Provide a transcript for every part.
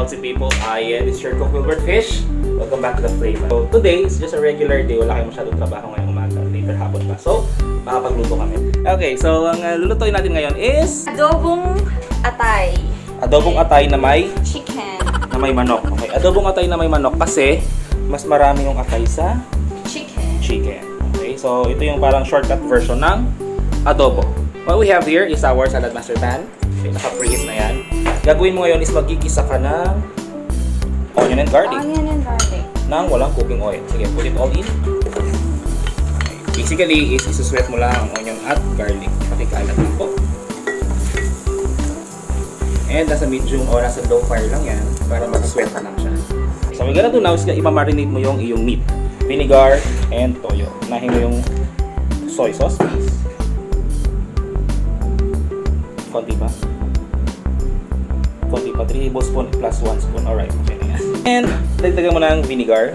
Chelsea people. This is your cook Wilbert Fish. Welcome back to the flavor. So today is just a regular day. Wala kayong masyadong trabaho ngayong umaga. Later hapon pa. So, makapagluto kami. Okay, so ang lulutuin natin ngayon is Adobong atay. adobong atay na may Chicken. na may manok. Okay, adobong atay na may manok kasi mas marami yung atay sa chicken. Okay, so ito yung parang shortcut version ng adobo. What we have here is our salad master pan. Okay, naka-preheat na yan. Gagawin mo ngayon is magigisa ka ng onion and garlic. Nang walang cooking oil. Sige, put it all in. Okay. Basically, is isuswet mo lang ang onion at garlic. Pakikalat lang po. And nasa medium o nasa low fire lang yan para mag-sweat na lang siya. So, we're gonna do now is i-marinate mo yung iyong meat. Vinegar and toyo. Unahin mo yung soy sauce, please. Konti ba? Konti pa. 3 tablespoons plus 1 spoon. Alright, okay na yan. And, dagdagan mo ng vinegar.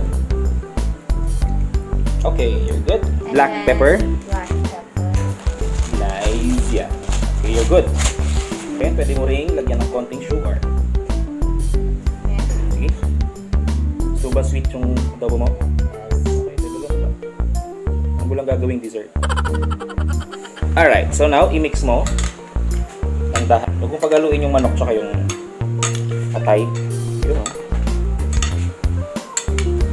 Okay, you're good. Black pepper. Nice, yeah. Okay, you're good. Okay, pwede mo ring lagyan ng konting sugar. Sige. So ba sweet yung adobo mo? Okay, dagdagan mo ba? Ang bulang gagawing dessert. Alright, so now, i-mix mo. Ang dahan. Huwag mong pagaluin yung manok tsaka yung atay. Yun,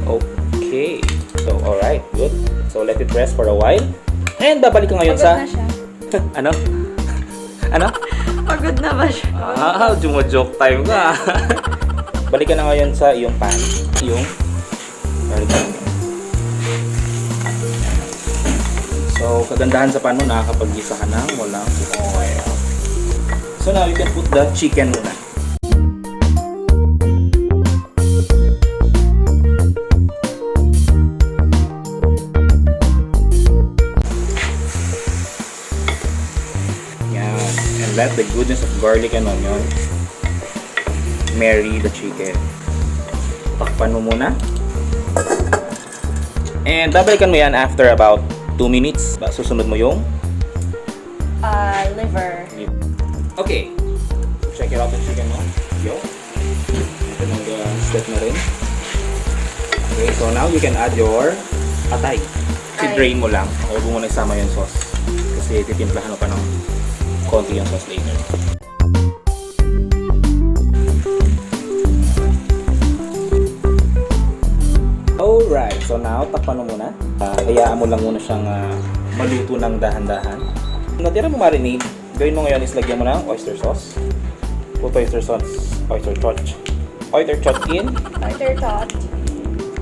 okay. So, alright. Good. So, let it rest for a while. And babalik ka ngayon sa... Ano? Ano? Pagod na ba siya? Jumo-joke time ka. Balik ka na ngayon sa iyong pan. Yung garlic. So, kagandahan sa pan mo, nakakapag-gisa ka ng walang oil. So now, you can put the chicken muna. Yan. And let the goodness of garlic and onion marry the chicken. Takpan mo muna. And babalikan mo yan after about 2 minutes. Susunod mo yung Liver. Okay. Check it out the chicken mo. Yo. Ito nag-step na rin. Okay, so now you can add your atay. I-drain mo lang. Huwag mo muna isama yung sauce. Kasi titimplahan mo pa ng konti yung sauce later. Alright, so now takpan mo muna. Hayaan mo lang muna siyang maluto ng dahan-dahan. Natira mo marinade. Gawin mo ngayon is lagyan mo ng oyster sauce. Put oyster sauce, oyster tot in. Oyster tot.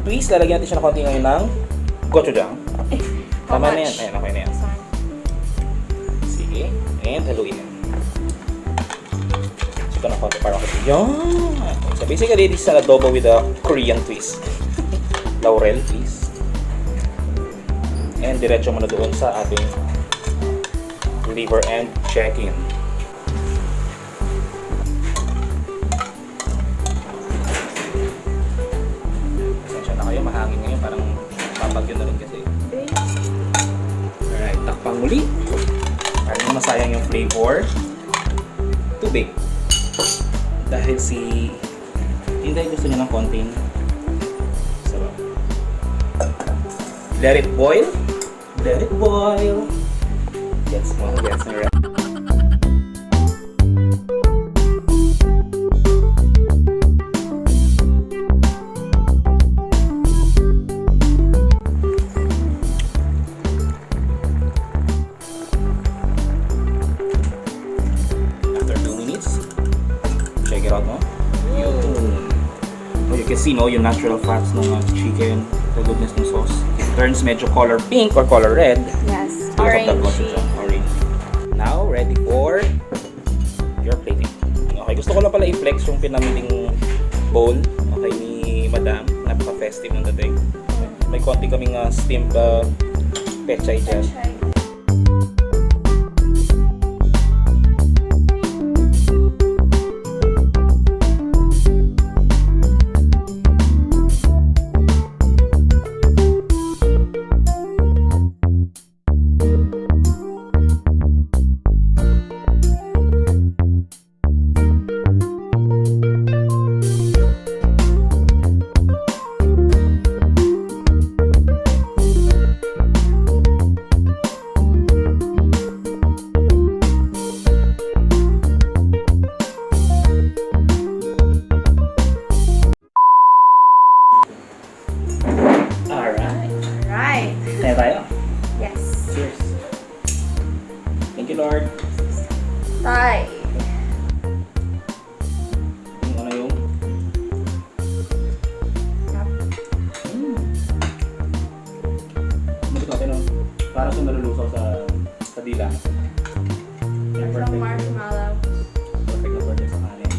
Please, lalagyan natin siya ng konti ngayon ng gochujang. Tama na yan. Ayan, okay na yan. Sige. And haluin yan. Ito na konti para kasi yan. So basically, this is an adobo with a Korean twist. Laurel, please. And diretso mo na doon sa ating liver and chicken. Pasensya na kayo, mahangin ngayon. Parang papagyo na rin kasi. Alright, takpang muli. Para nang masayang yung flavor. Tubig. Dahil si Inday gusto niya ng konting sarap. Let it boil. Let it boil. Gets mo right. After 2 minutes, check it out mo. You can see no, yung natural fats ng chicken, the goodness ng sauce. It turns medyo color pink or color red. Yes. Orange. Orange. Now, ready for your plating. Okay, gusto ko lang pala i-flex yung pinamiling bowl. Okay, ni Madam. Napaka-festive ng dating. Okay. May konti kaming steamed pechay dyan. Para siya nalulusaw sa dila. Yan, Some perfect. marshmallow. Perfect na perfect sa kanin.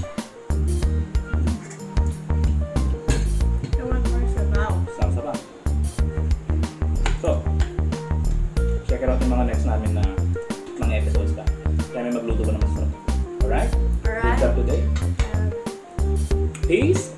I want marshmallow. Sarap-sarap. So, check it out yung mga next namin na mga episodes ba. Kaya may magluto ko na masarap. Alright? Alright. Good job today. Peace!